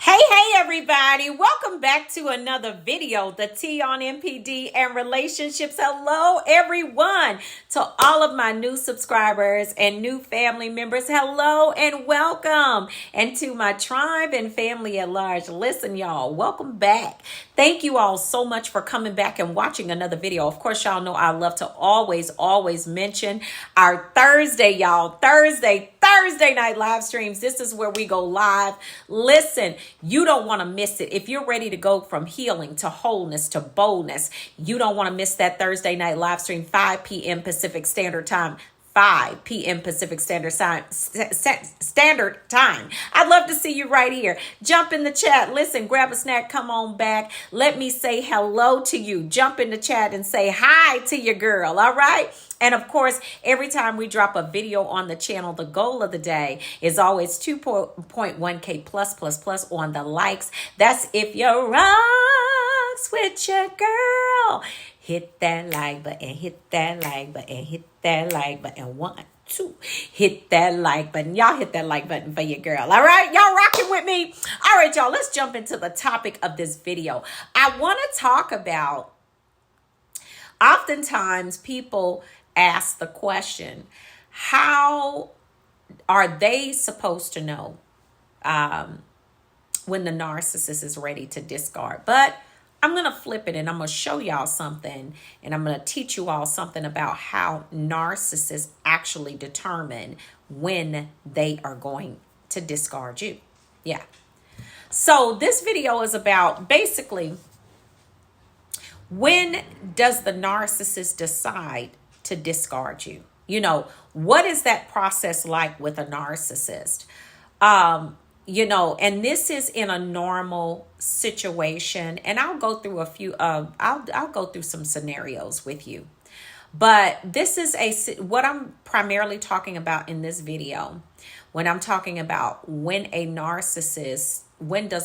Hey, everybody. Welcome back to another video, the T on MPD and relationships. Hello, everyone. To all of my new subscribers and new family members, hello and welcome. And to my tribe and family at large, listen, y'all, welcome back. Thank you all so much for coming back and watching another video. Of course, y'all know I love to always mention our Thursday, y'all. Thursday night live streams. This is where we go live. Listen, you don't want to miss it. If you're ready to go from healing to wholeness to boldness, you don't want to miss that Thursday night live stream, 5 p.m. Pacific Standard Time. 5 p.m. Pacific Standard Time. I'd love to see you right here. Jump in the chat. Listen, grab a snack. Come on back. Let me say hello to you. Jump in the chat and say hi to your girl. All right. And of course, every time we drop a video on the channel, the goal of the day is always 2.1K plus on the likes. That's if you rocks with your girl. Hit that like button, hit that like button, hit that like button. 1, 2, hit that like button. Y'all hit that like button for your girl. All right, y'all rocking with me? All right, y'all, let's jump into the topic of this video. I want to talk about, oftentimes people ask the question, how are they supposed to know when the narcissist is ready to discard? But I'm going to flip it and I'm going to show y'all something, and I'm going to teach you all something about how narcissists actually determine when they are going to discard you. Yeah. So this video is about basically, when does the narcissist decide to discard you? You know, what is that process like with a narcissist? You know, and this is in a normal situation, and I'll go through a few, I'll go through some scenarios with you. But this is what I'm primarily talking about in this video. When I'm talking about when does a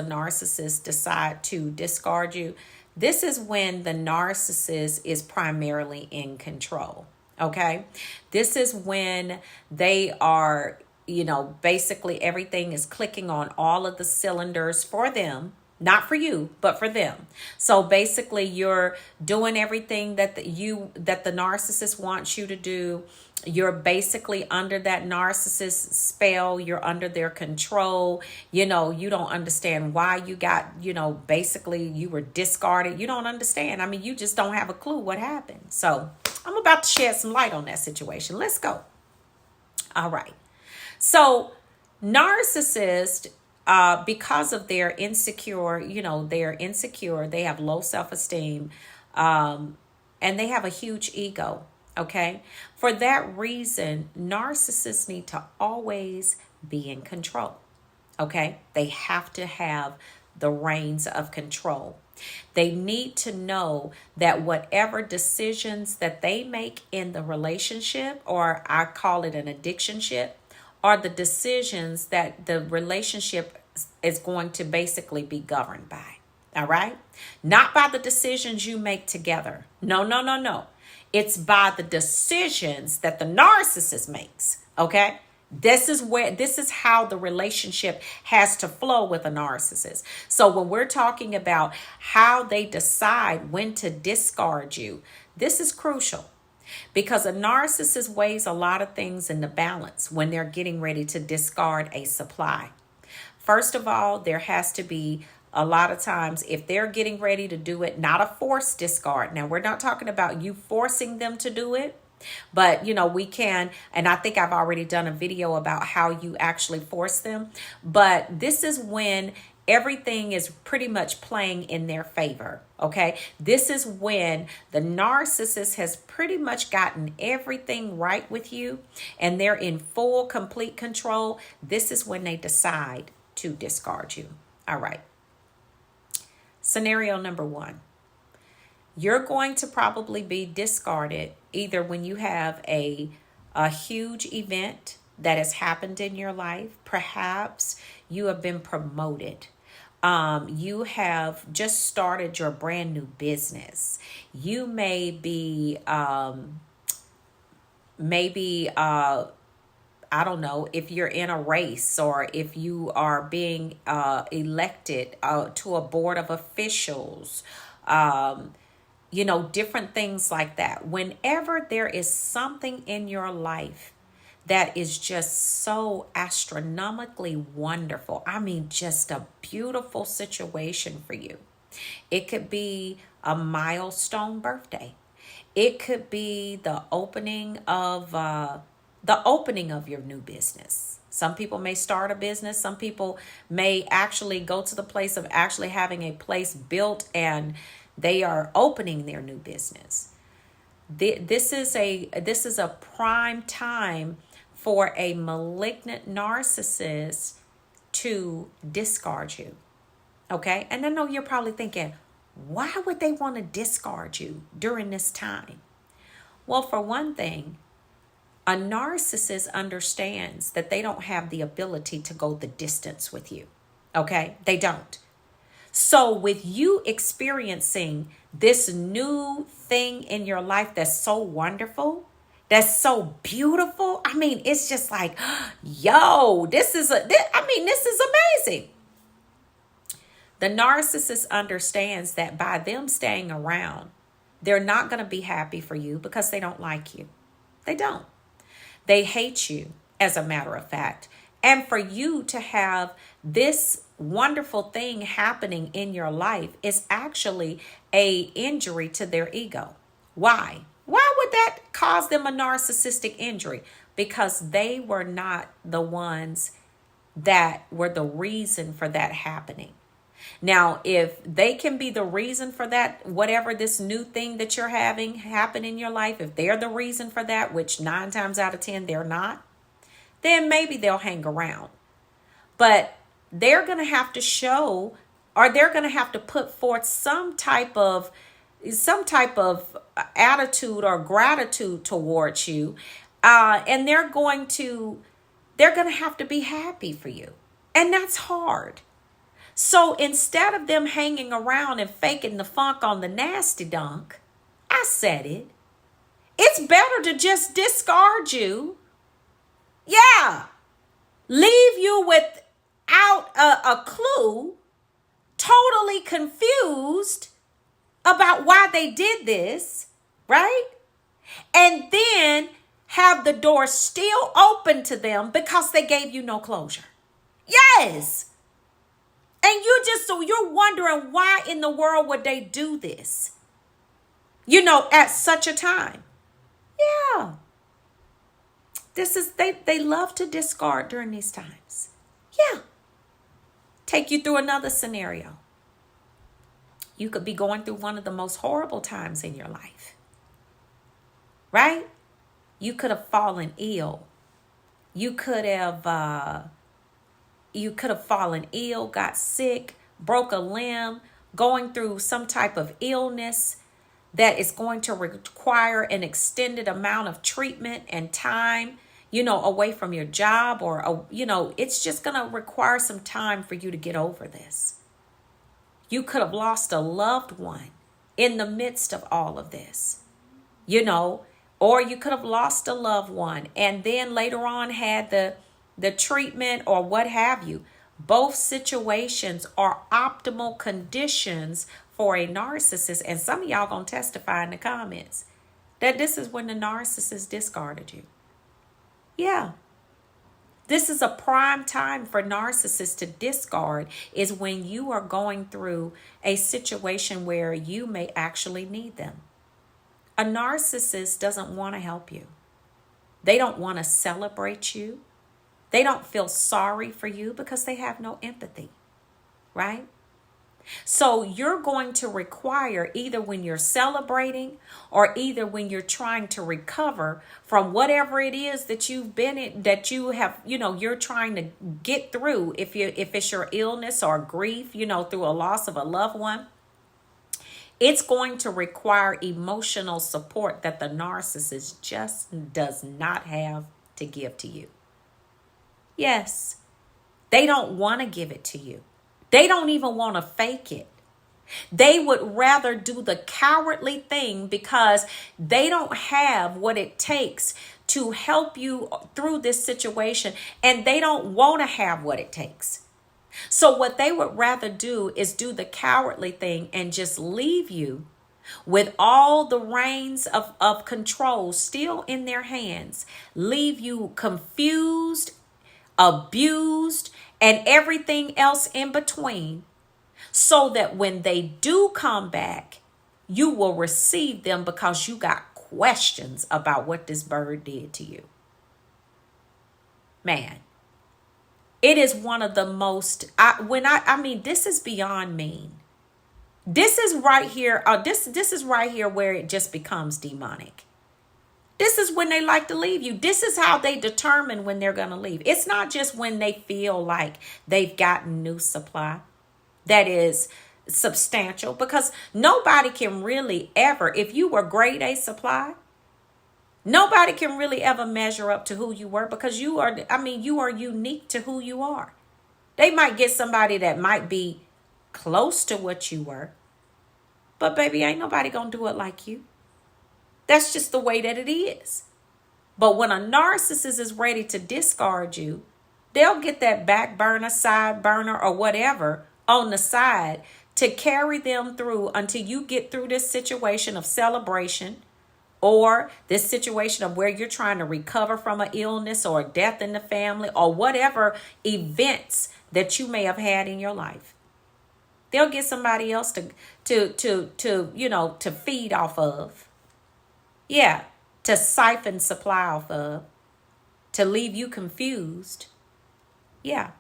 narcissist decide to discard you? This is when the narcissist is primarily in control. Okay. This is when they are, you know, basically everything is clicking on all of the cylinders for them, not for you, but for them. So basically you're doing everything that the narcissist wants you to do. You're basically under that narcissist spell. You're under their control. You know, you don't understand why you got, you know, basically you were discarded. You don't understand. I mean, you just don't have a clue what happened. So I'm about to shed some light on that situation. Let's go. All right. So narcissists, because of their insecure, you know, they're insecure, they have low self-esteem, and they have a huge ego. Okay. For that reason, narcissists need to always be in control. Okay. They have to have the reins of control. They need to know that whatever decisions that they make in the relationship, or I call it an addictionship, are the decisions that the relationship is going to basically be governed by. All right? Not by the decisions you make together. No. It's by the decisions that the narcissist makes. Okay? This is how the relationship has to flow with a narcissist. So when we're talking about how they decide when to discard you, this is crucial. Because a narcissist weighs a lot of things in the balance when they're getting ready to discard a supply. First of all, there has to be a lot of times, if they're getting ready to do it, not a forced discard. Now, we're not talking about you forcing them to do it, but, you know, we can, and I think I've already done a video about how you actually force them. But this is when everything is pretty much playing in their favor. Okay. This is when the narcissist has pretty much gotten everything right with you and they're in full, complete control. This is when they decide to discard you. All right. Scenario number 1. You're going to probably be discarded either when you have a huge event that has happened in your life. Perhaps you have been promoted. You have just started your brand new business. You may be I don't know, if you're in a race or if you are being elected to a board of officials, different things like that. Whenever there is something in your life that is just so astronomically wonderful, I mean, just a beautiful situation for you. It could be a milestone birthday. It could be the opening of your new business. Some people may start a business. Some people may actually go to the place of actually having a place built and they are opening their new business. This is a prime time for a malignant narcissist to discard you. Okay? And I know you're probably thinking, why would they want to discard you during this time? Well, for one thing, a narcissist understands that they don't have the ability to go the distance with you. Okay? They don't. So with you experiencing this new thing in your life that's so wonderful, that's so beautiful, I mean, it's just like, yo, this is amazing. The narcissist understands that by them staying around, they're not going to be happy for you because they don't like you. They don't. They hate you, as a matter of fact. And for you to have this wonderful thing happening in your life is actually a injury to their ego. Why? Why would that cause them a narcissistic injury? Because they were not the ones that were the reason for that happening. Now, if they can be the reason for that, whatever this new thing that you're having happen in your life, if they're the reason for that, which 9 times out of 10 they're not, then maybe they'll hang around. But they're going to have to show, or they're going to have to put forth some type of attitude or gratitude towards you, and they're going to have to be happy for you, and that's hard. So instead of them hanging around and faking the funk on the nasty dunk, I said it. It's better to just discard you. Yeah. Leave you without a clue, totally confused about why they did this, right? And then have the door still open to them because they gave you no closure. Yes. And you're wondering why in the world would they do this? At such a time. Yeah. They love to discard during these times. Yeah. Take you through another scenario. You could be going through one of the most horrible times in your life. Right? You could have fallen ill. You could have fallen ill, got sick, broke a limb, going through some type of illness that is going to require an extended amount of treatment and time, away from your job, or, it's just going to require some time for you to get over this. You could have lost a loved one in the midst of all of this, or you could have lost a loved one and then later on had the treatment or what have you. Both situations are optimal conditions for a narcissist. And some of y'all going to testify in the comments that this is when the narcissist discarded you. Yeah. This is a prime time for narcissists to discard, is when you are going through a situation where you may actually need them. A narcissist doesn't want to help you. They don't want to celebrate you. They don't feel sorry for you because they have no empathy, right? So you're going to require, either when you're celebrating or either when you're trying to recover from whatever it is that you've been in, that you have, you're trying to get through, if it's your illness or grief, through a loss of a loved one, it's going to require emotional support that the narcissist just does not have to give to you. Yes, they don't want to give it to you. They don't even want to fake it. They would rather do the cowardly thing because they don't have what it takes to help you through this situation, and they don't want to have what it takes. So what they would rather do is do the cowardly thing and just leave you with all the reins of control still in their hands, leave you confused, abused, and everything else in between, so that when they do come back, you will receive them because you got questions about what this bird did to you. Man, it is one of the most, I mean, this is beyond mean. This is right here. This is right here where it just becomes demonic. This is when they like to leave you. This is how they determine when they're going to leave. It's not just when they feel like they've gotten new supply that is substantial, because nobody can really ever, if you were grade A supply, nobody can really ever measure up to who you were, because you are unique to who you are. They might get somebody that might be close to what you were, but baby, ain't nobody gonna do it like you. That's just the way that it is. But when a narcissist is ready to discard you, they'll get that back burner, side burner, or whatever on the side to carry them through until you get through this situation of celebration, or this situation of where you're trying to recover from an illness or a death in the family, or whatever events that you may have had in your life. They'll get somebody else to feed off of. Yeah, to siphon supply off of, to leave you confused. Yeah,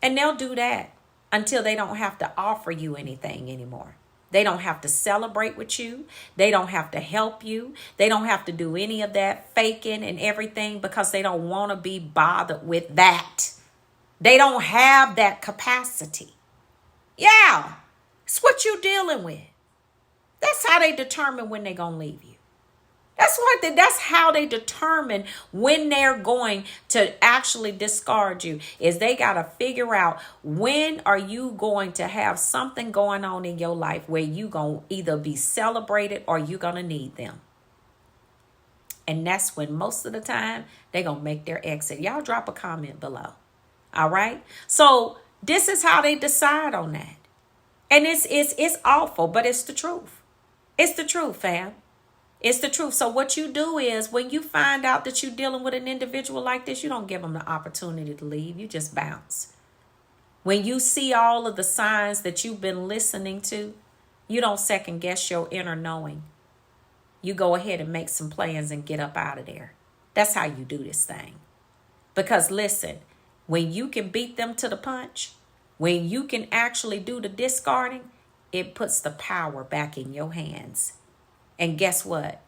and they'll do that until they don't have to offer you anything anymore. They don't have to celebrate with you. They don't have to help you. They don't have to do any of that faking and everything, because they don't want to be bothered with that. They don't have that capacity. Yeah, it's what you're dealing with. That's how they determine when they're going to leave you. That's how they determine when they're going to actually discard you, is they got to figure out, when are you going to have something going on in your life where you going to either be celebrated or you're going to need them. And that's when most of the time they're going to make their exit. Y'all drop a comment below. All right. So this is how they decide on that. And it's awful, but it's the truth. It's the truth, fam. It's the truth. So what you do is, when you find out that you're dealing with an individual like this, you don't give them the opportunity to leave. You just bounce. When you see all of the signs that you've been listening to, you don't second guess your inner knowing. You go ahead and make some plans and get up out of there. That's how you do this thing. Because listen, when you can beat them to the punch, when you can actually do the discarding, it puts the power back in your hands. And guess what?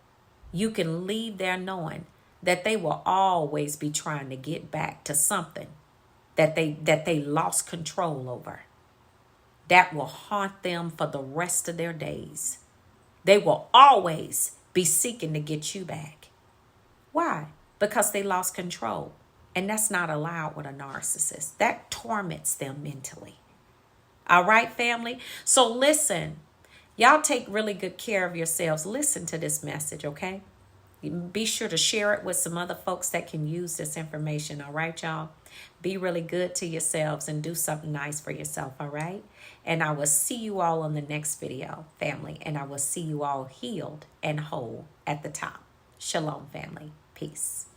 You can leave there knowing that they will always be trying to get back to something that they lost control over. That will haunt them for the rest of their days. They will always be seeking to get you back. Why? Because they lost control. And that's not allowed with a narcissist. That torments them mentally. All right, family? So listen. Y'all take really good care of yourselves. Listen to this message, okay? Be sure to share it with some other folks that can use this information, all right, y'all? Be really good to yourselves and do something nice for yourself, all right? And I will see you all on the next video, family. And I will see you all healed and whole at the top. Shalom, family. Peace.